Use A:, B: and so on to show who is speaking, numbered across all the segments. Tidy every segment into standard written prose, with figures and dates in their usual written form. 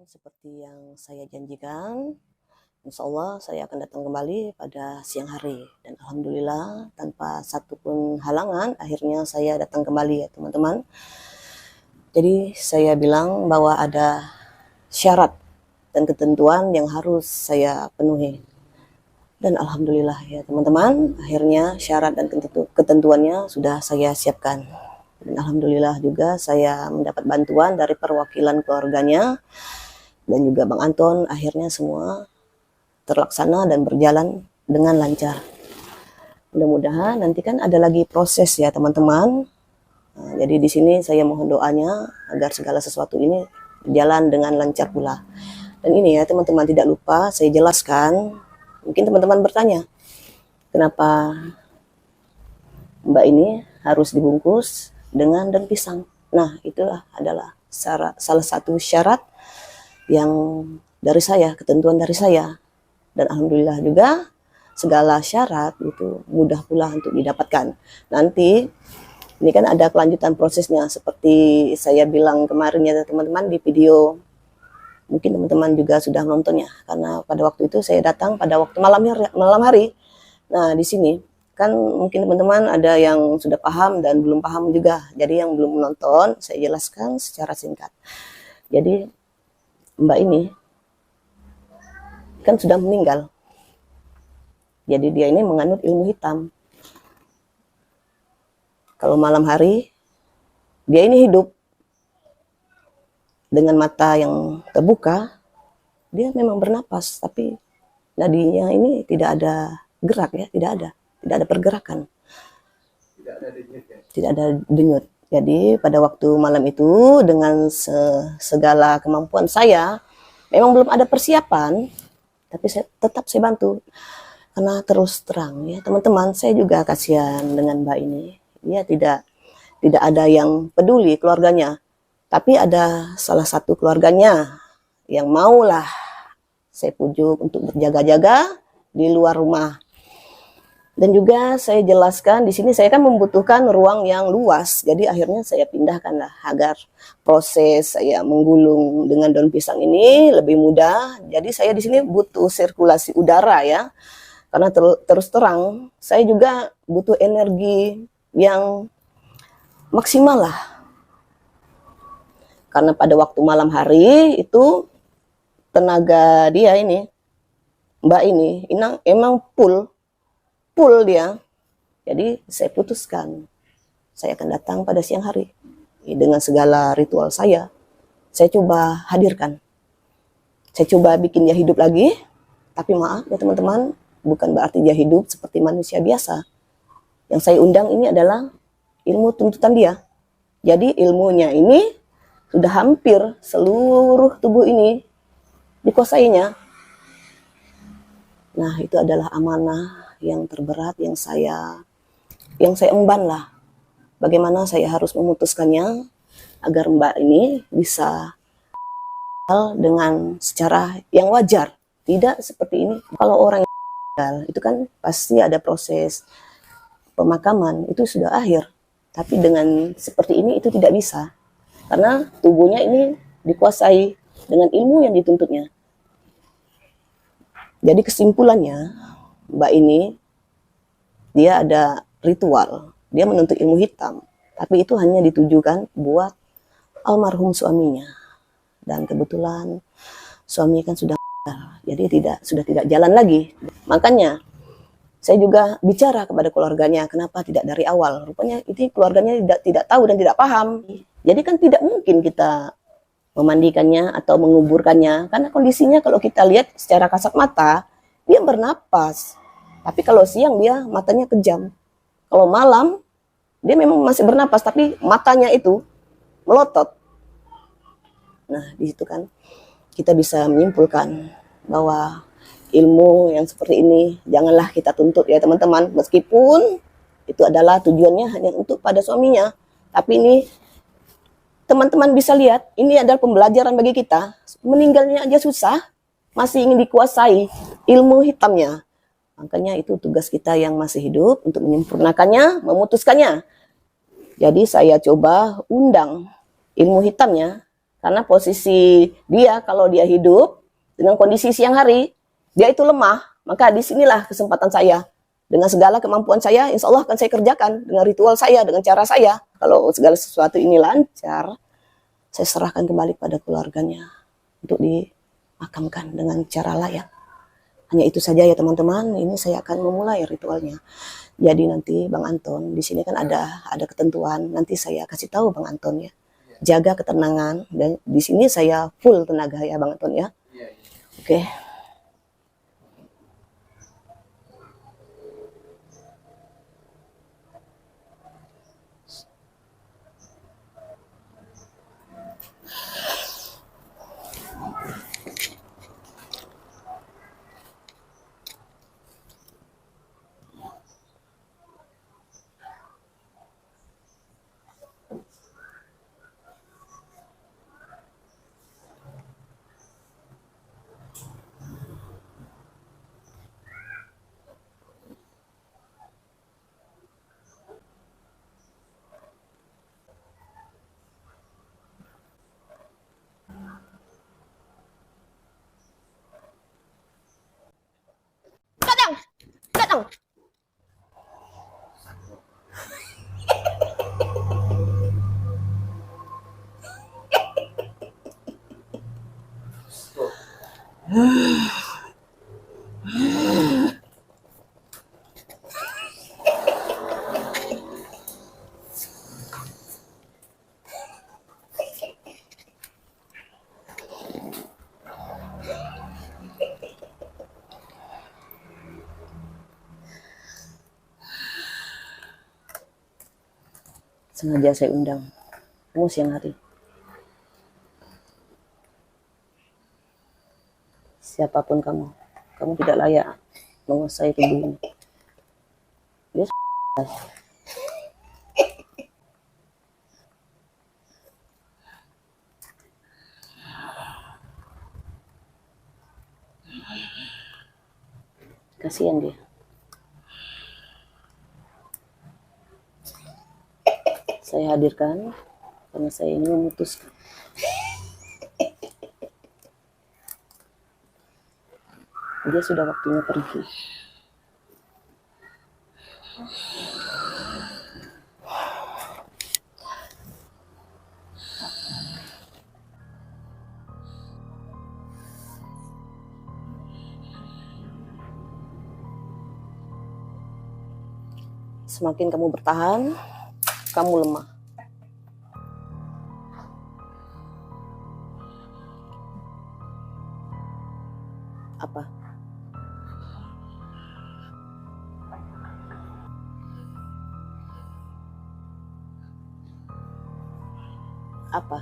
A: seperti yang saya janjikan, insya Allah saya akan datang kembali pada siang hari. Dan Alhamdulillah tanpa satupun halangan, akhirnya saya datang kembali ya teman-teman. Jadi saya bilang bahwa ada syarat dan ketentuan yang harus saya penuhi. Dan Alhamdulillah ya teman-teman, akhirnya syarat dan ketentuannya sudah saya siapkan. Dan Alhamdulillah juga saya mendapat bantuan dari perwakilan keluarganya. Dan juga Bang Anton, akhirnya semua terlaksana dan berjalan dengan lancar. Mudah-mudahan nanti kan ada lagi proses ya teman-teman. Nah, jadi di sini saya mohon doanya agar segala sesuatu ini berjalan dengan lancar pula. Dan ini ya teman-teman, tidak lupa saya jelaskan. Mungkin teman-teman bertanya, kenapa Mbak ini harus dibungkus dengan daun pisang? Nah, itulah adalah salah satu syarat yang dari saya, ketentuan dari saya. Dan Alhamdulillah juga segala syarat itu mudah pula untuk didapatkan. Nanti ini kan ada kelanjutan prosesnya seperti saya bilang kemarin ya teman-teman di video. Mungkin teman-teman juga sudah nontonnya, karena pada waktu itu saya datang pada waktu malam hari. Nah, di sini kan mungkin teman-teman ada yang sudah paham dan belum paham juga. Jadi yang belum menonton saya jelaskan secara singkat. Jadi Mbak ini kan sudah meninggal. Jadi dia ini menganut ilmu hitam. Kalau malam hari, dia ini hidup dengan mata yang terbuka. Dia memang bernapas, tapi nadinya ini tidak ada gerak ya, tidak ada pergerakan. Tidak ada denyut. Jadi pada waktu malam itu dengan segala kemampuan saya, memang belum ada persiapan, tapi tetap saya bantu. Karena terus terang ya teman-teman, saya juga kasihan dengan Mbak ini. Dia tidak ada yang peduli keluarganya, tapi ada salah satu keluarganya yang maulah saya pujuk untuk berjaga-jaga di luar rumah. Dan juga saya jelaskan di sini saya kan membutuhkan ruang yang luas, jadi akhirnya saya pindahkan lah agar proses saya menggulung dengan daun pisang ini lebih mudah. Jadi saya di sini butuh sirkulasi udara ya, karena terus terang saya juga butuh energi yang maksimal lah. Karena pada waktu malam hari itu tenaga dia ini, Mbak ini emang full dia. Jadi saya putuskan saya akan datang pada siang hari. Dengan segala ritual saya coba hadirkan. Saya coba bikin dia hidup lagi. Tapi maaf ya teman-teman, bukan berarti dia hidup seperti manusia biasa. Yang saya undang ini adalah ilmu tuntutan dia. Jadi ilmunya ini sudah hampir seluruh tubuh ini dikuasainya. Nah, itu adalah amanah yang terberat yang saya emban lah. Bagaimana saya harus memutuskannya agar Mbak ini bisa dengan secara yang wajar, tidak seperti ini. Kalau orang meninggal itu kan pasti ada proses pemakaman, itu sudah akhir. Tapi dengan seperti ini itu tidak bisa, karena tubuhnya ini dikuasai dengan ilmu yang dituntutnya. Jadi kesimpulannya, Mbak ini dia ada ritual, dia menuntut ilmu hitam, tapi itu hanya ditujukan buat almarhum suaminya. Dan kebetulan suami kan sudah jadi sudah tidak jalan lagi. Makanya saya juga bicara kepada keluarganya, kenapa tidak dari awal? Rupanya itu keluarganya tidak tahu dan tidak paham. Jadi kan tidak mungkin kita memandikannya atau menguburkannya, karena kondisinya kalau kita lihat secara kasat mata dia bernapas, tapi kalau siang dia matanya kejam, kalau malam dia memang masih bernapas tapi matanya itu melotot. Nah di situ kan kita bisa menyimpulkan bahwa ilmu yang seperti ini janganlah kita tuntut ya teman-teman, meskipun itu adalah tujuannya hanya untuk pada suaminya, tapi ini teman-teman bisa lihat, ini adalah pembelajaran bagi kita. Meninggalnya aja susah, masih ingin dikuasai ilmu hitamnya. Makanya itu tugas kita yang masih hidup untuk menyempurnakannya, memutuskannya. Jadi saya coba undang ilmu hitamnya, Karena posisi dia kalau dia hidup dengan kondisi siang hari, dia itu lemah. Maka disinilah kesempatan saya. Dengan segala kemampuan saya, insya Allah akan saya kerjakan. Dengan ritual saya, dengan cara saya. Kalau segala sesuatu ini lancar, saya serahkan kembali pada keluarganya. Untuk dimakamkan dengan cara layak. Hanya itu saja ya teman-teman. Ini saya akan memulai ritualnya. Jadi nanti Bang Anton, di sini kan ada ketentuan. Nanti saya kasih tahu Bang Anton ya. Jaga ketenangan, dan di sini saya full tenaga ya Bang Anton ya. Oke. Datang, datang. Sengaja saya undang kamu siang hari. Siapapun kamu tidak layak menguasai tubuh ini. Dia kasihan dia. Saya hadirkan karena saya ingin memutuskan. Dia sudah waktunya pergi. Semakin kamu bertahan, kamu lemah. Apa? Apa?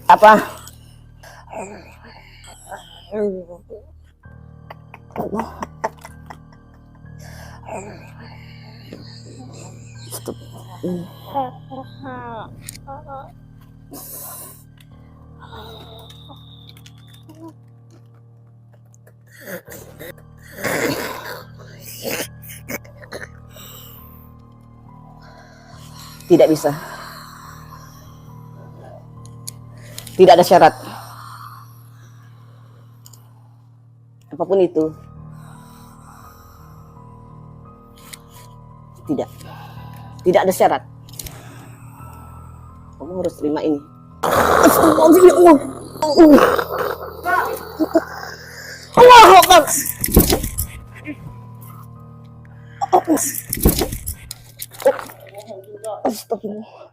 A: Apa? Stop. Tidak bisa. Tidak ada syarat. Apapun itu. Tidak. Tidak ada syarat. Kamu harus terima ini. Astagfirullah. Allahu Akbar. Astagfirullah.